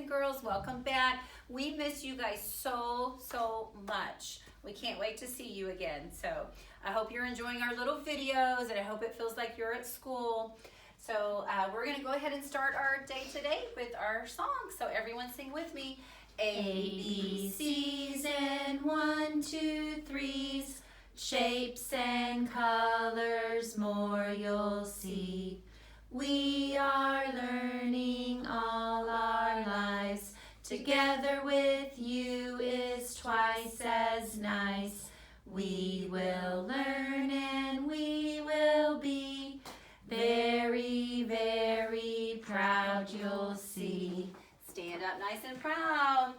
and girls, welcome back. We miss you guys so much. We can't wait to see you again. So I hope you're enjoying our little videos, and I hope it feels like you're at school. So we're going to go ahead and start our day today with our song. So everyone sing with me. A, B, C's and 1, 2, 3's, shapes and colors more you'll see. We are learning all our lives. Together with you is twice as nice. We will learn and we will be very, very proud, you'll see. Stand up nice and proud.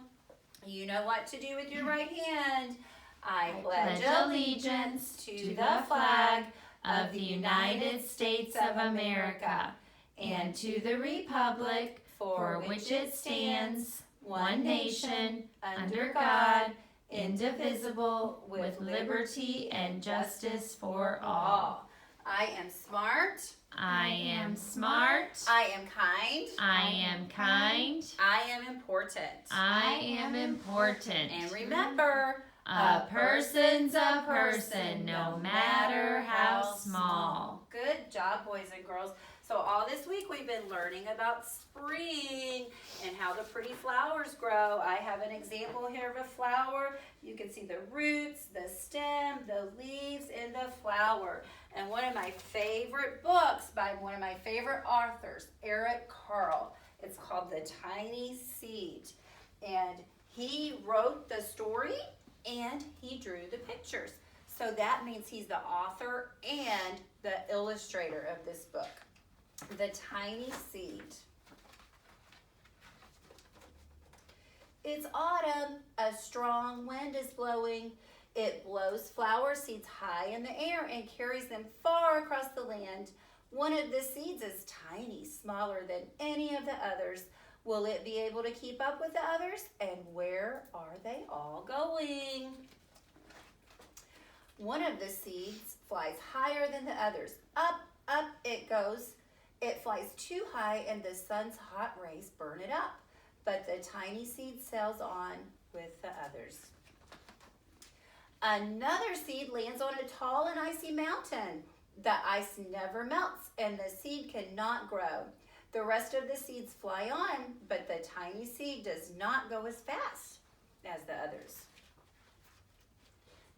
You know what to do with your right hand. I pledge allegiance to the flag of the United States of America and to the republic for which it stands, one nation, under God, indivisible, with liberty and justice for all. I am smart. I am smart. I am kind. I am kind. I am important. I am important. And remember, a person's a person, no matter how small. Good job, boys and girls. So all this week we've been learning about spring and how the pretty flowers grow. I have an example here of a flower. You can see the roots, the stem, the leaves, and the flower. And one of my favorite books by one of my favorite authors, Eric Carle. It's called The Tiny Seed. And he wrote the story and he drew the pictures. So that means he's the author and the illustrator of this book. The Tiny Seed. It's autumn. A strong wind is blowing. It blows flower seeds high in the air and carries them far across the land. One of the seeds is tiny, smaller than any of the others. Will it be able to keep up with the others? And where are they all going? One of the seeds flies higher than the others. Up, up it goes. It flies too high and the sun's hot rays burn it up. But the tiny seed sails on with the others. Another seed lands on a tall and icy mountain. The ice never melts and the seed cannot grow. The rest of the seeds fly on, but the tiny seed does not go as fast as the others.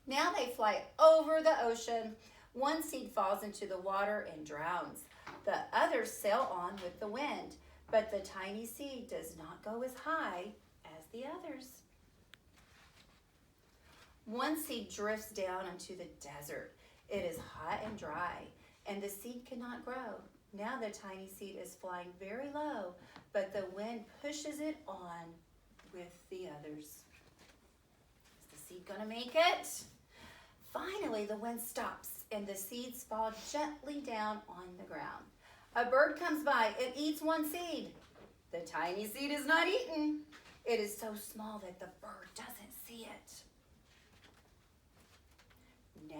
Now they fly over the ocean. One seed falls into the water and drowns. The others sail on with the wind, but the tiny seed does not go as high as the others. One seed drifts down into the desert. It is hot and dry, and the seed cannot grow. Now the tiny seed is flying very low, but the wind pushes it on with the others. Is the seed going to make it? Finally, the wind stops, and the seeds fall gently down on the ground. A bird comes by and eats one seed. The tiny seed is not eaten. It is so small that the bird doesn't see it.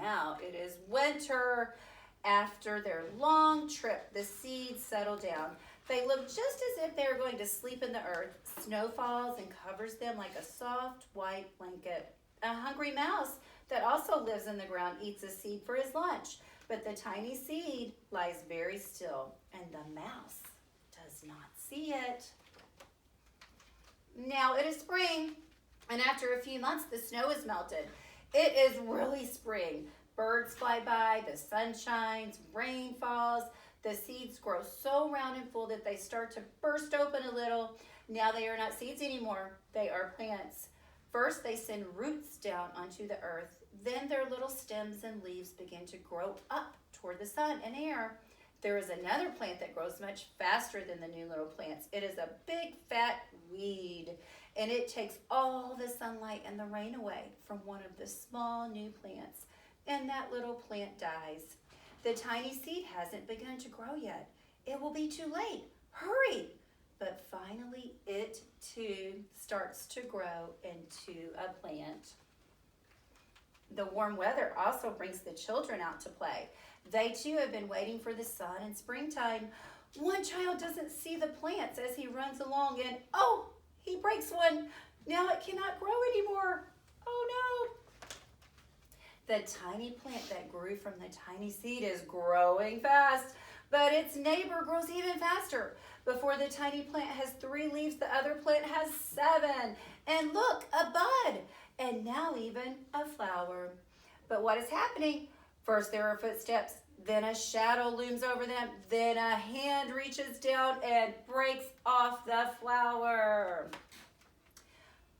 Now it is winter. After their long trip, the seeds settle down. They look just as if they are going to sleep in the earth. Snow falls and covers them like a soft white blanket. A hungry mouse that also lives in the ground eats a seed for his lunch, but the tiny seed lies very still, and the mouse does not see it. Now it is spring, and after a few months, the snow is melted. It is really spring. Birds fly by, the sun shines, rain falls. The seeds grow so round and full that they start to burst open a little. Now they are not seeds anymore. They are plants. First, they send roots down onto the earth. Then their little stems and leaves begin to grow up toward the sun and air. There is another plant that grows much faster than the new little plants. It is a big fat weed, and it takes all the sunlight and the rain away from one of the small new plants, and that little plant dies. The tiny seed hasn't begun to grow yet. It will be too late. Hurry! But finally, it too starts to grow into a plant. The warm weather also brings the children out to play. They too have been waiting for the sun and springtime. One child doesn't see the plants as he runs along, and oh, He breaks one. Now it cannot grow anymore. Oh no. The tiny plant that grew from the tiny seed is growing fast, but its neighbor grows even faster. Before the tiny plant has 3 leaves, the other plant has 7. And look, a bud, and now even a flower. But what is happening? First there are footsteps, then a shadow looms over them, then a hand reaches down and breaks off the flower.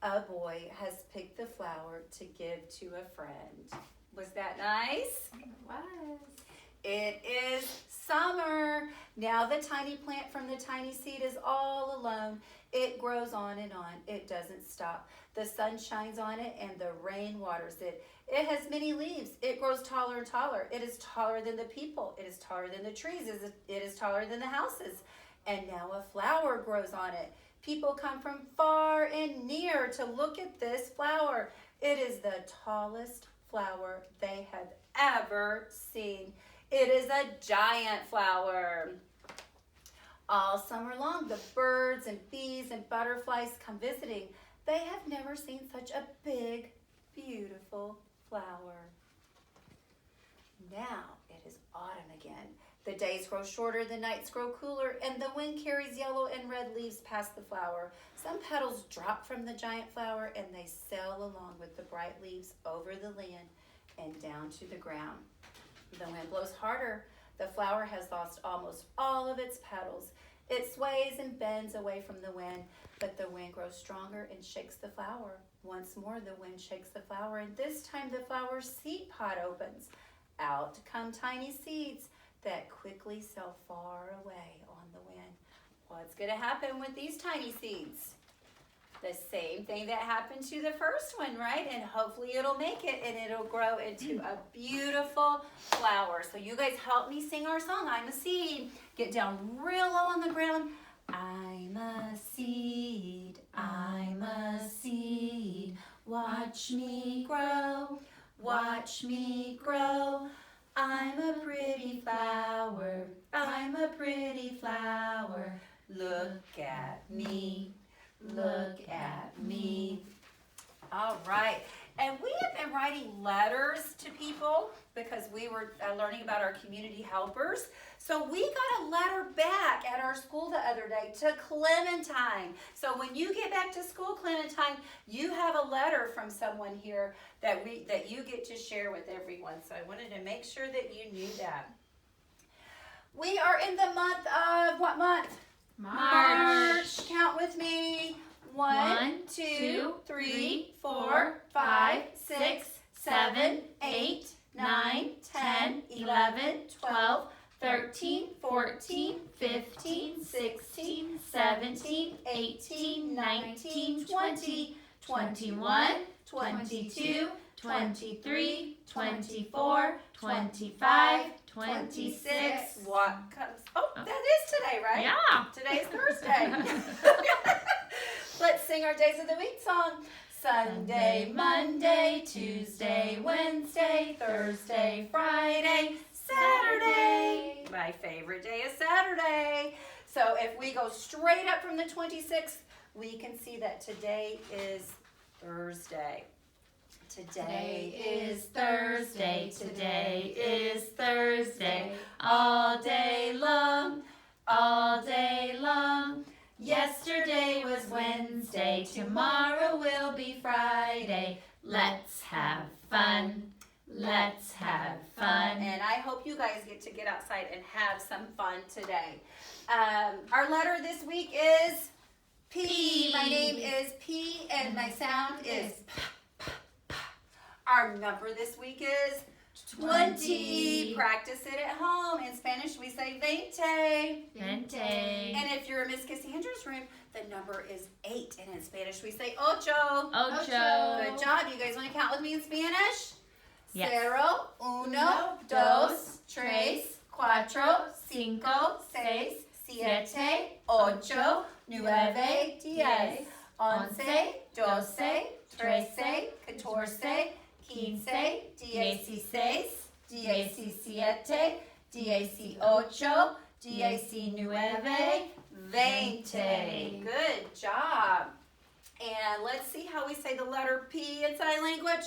A boy has picked the flower to give to a friend. Was that nice? It was. It is summer. Now the tiny plant from the tiny seed is all alone. It grows on and on. It doesn't stop. The sun shines on it and the rain waters it. It has many leaves. It grows taller and taller. It is taller than the people. It is taller than the trees. It is taller than the houses. And now a flower grows on it. People come from far and near to look at this flower. It is the tallest flower they have ever seen. It is a giant flower. All summer long, the birds and bees and butterflies come visiting. They have never seen such a big, beautiful flower. Now it is autumn again. The days grow shorter, the nights grow cooler, and the wind carries yellow and red leaves past the flower. Some petals drop from the giant flower, and they sail along with the bright leaves over the land and down to the ground. The wind blows harder. The flower has lost almost all of its petals. It sways and bends away from the wind, but the wind grows stronger and shakes the flower. Once more, the wind shakes the flower, and this time the flower's seed pod opens. Out come tiny seeds that quickly sail far away on the wind. What's going to happen with these tiny seeds? The same thing that happened to the first one, right? And hopefully it'll make it and it'll grow into a beautiful flower. So you guys help me sing our song, I'm a Seed. Get down real low on the ground. I'm a seed, I'm a seed. Watch me grow, watch me grow. I'm a pretty flower, I'm a pretty flower. Look at me, look at me. All right, and we have been writing letters to people because we were learning about our community helpers. So we got a letter back at our school the other day to Clementine. So when you get back to school, Clementine, you have a letter from someone here that you get to share with everyone. So I wanted to make sure that you knew that. We are in the month of, what month? March. Count with me. 1, 2, 3, 4, 5, 6, 7, 8, 9, 10, 11, 12, 13, 14, 15, 16, 17, 18, 19, 20, 21, 22, 23, 24, 25, 26. What comes? Oh, that is today, right? Yeah. Today's Thursday. Let's sing our Days of the Week song. Sunday, Monday, Tuesday, Wednesday, Thursday, Friday, Saturday. My favorite day is Saturday. So if we go straight up from the 26th, we can see that today is Thursday. Today is Thursday. Today is Thursday. All day long, all day long. Yesterday was Wednesday. Tomorrow will be Friday. Let's have fun. Let's have fun. And I hope you guys get outside and have some fun today. Our letter this week is P. My name is P and my sound is P. Our number this week is 20. Practice it at home. In Spanish, we say 20. 20. And if you're in Miss Cassandra's room, the number is 8. And in Spanish, we say ocho. Ocho. Good job. You guys want to count with me in Spanish? Yes. 0, 1, 2, 3, 4, 5, 6, 7, 8, 9, 10, 11, 12, 13, 14, 15, 16, 17, 18, 19, 20. Good job. see how we say the letter P in sign language?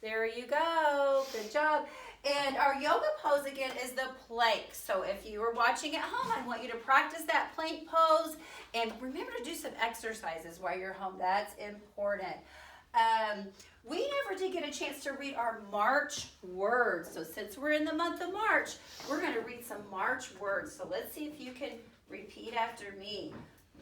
There you go. Good job. And our yoga pose again is the plank. So if you are watching at home, I want you to practice that plank pose. And remember to do some exercises while you're home. That's important. We never did get a chance to read our March words. So since we're in the month of March, we're going to read some March words. So let's see if you can repeat after me.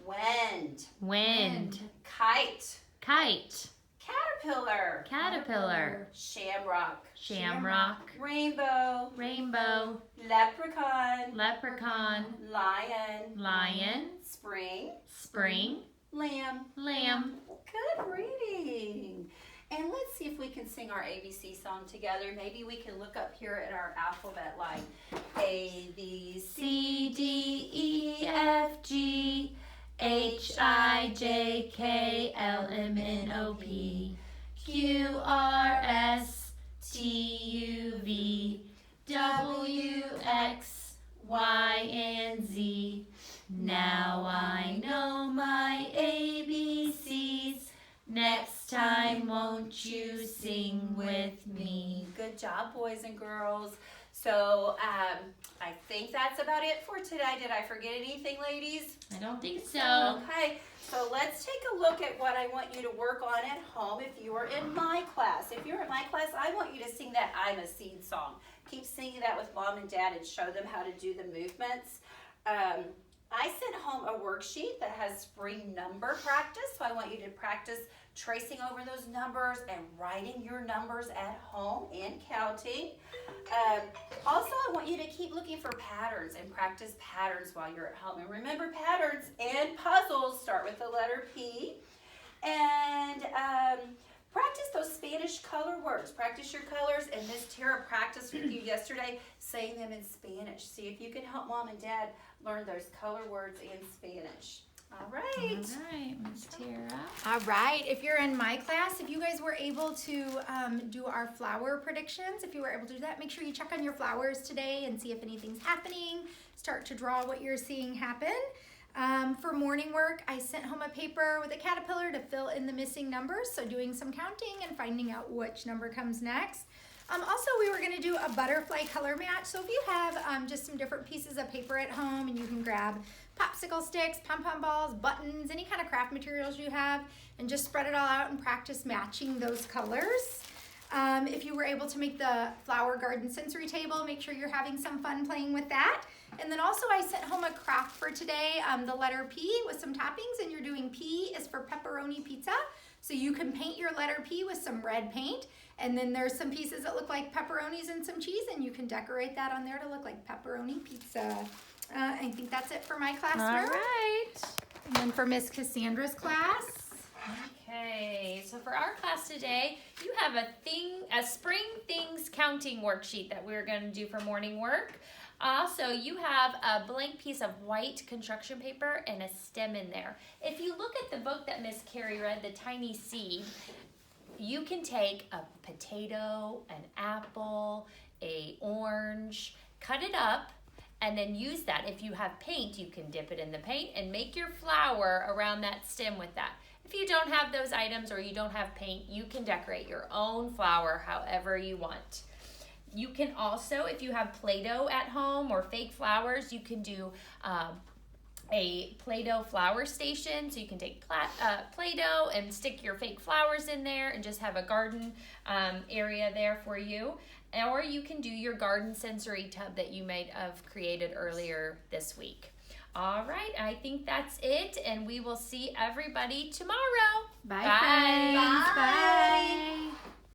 Wind. Wind. Kite. Kite. Caterpillar. Caterpillar. Shamrock. Shamrock. Rainbow. Rainbow. Leprechaun. Leprechaun. Lion. Lion. Spring. Spring. Lamb. Lamb. Good reading. And let's see if we can sing our ABC song together. Maybe we can look up here at our alphabet line. A, B, C, D, E, F, G, H, I, J, K, L, M, N, O, P, Q, R, S, T, U, V, W, X, Y, and Z. Now I know my ABCs. Next time, won't you sing with me? Good job, boys and girls. So I think that's about it for today. Did I forget anything, ladies? I don't think so. Okay, so let's take a look at what I want you to work on at home if you are in my class. If you're in my class, I want you to sing that I'm a Seed song. Keep singing that with Mom and Dad and show them how to do the movements. I sent home a worksheet that has spring number practice, so I want you to practice tracing over those numbers and writing your numbers at home and counting. Also, I want you to keep looking for patterns and practice patterns while you're at home. And remember, patterns and puzzles start with the letter P. And practice those Spanish color words. Practice your colors, and Miss Tara practiced with you yesterday saying them in Spanish. See if you can help Mom and Dad learn those color words in Spanish. All right. All right, Miss Tara. All right, if you're in my class, if you guys were able to do our flower predictions, if you were able to do that, make sure you check on your flowers today and see if anything's happening. Start to draw what you're seeing happen. For morning work, I sent home a paper with a caterpillar to fill in the missing numbers, so doing some counting and finding out which number comes next. Also, we were going to do a butterfly color match, so if you have just some different pieces of paper at home and you can grab popsicle sticks, pom-pom balls, buttons, any kind of craft materials you have, and just spread it all out and practice matching those colors. If you were able to make the flower garden sensory table, make sure you're having some fun playing with that. And then also I sent home a craft for today, the letter P with some toppings, and you're doing P is for pepperoni pizza. So you can paint your letter P with some red paint, and then there's some pieces that look like pepperonis and some cheese, and you can decorate that on there to look like pepperoni pizza. I think that's it for my classroom. All right. And then for Miss Cassandra's class. Okay, so for our class today, you have a spring things counting worksheet that we're going to do for morning work. Also, you have a blank piece of white construction paper and a stem in there. If you look at the book that Miss Carrie read, The Tiny Seed, you can take a potato, an apple, an orange, cut it up, and then use that. If you have paint, you can dip it in the paint and make your flower around that stem with that. If you don't have those items or you don't have paint, you can decorate your own flower however you want. You can also, if you have Play-Doh at home or fake flowers, you can do a Play-Doh flower station. So you can take Play-Doh and stick your fake flowers in there and just have a garden area there for you. Or you can do your garden sensory tub that you might have created earlier this week. All right, I think that's it, and we will see everybody tomorrow. Bye, Bye. friends. Bye.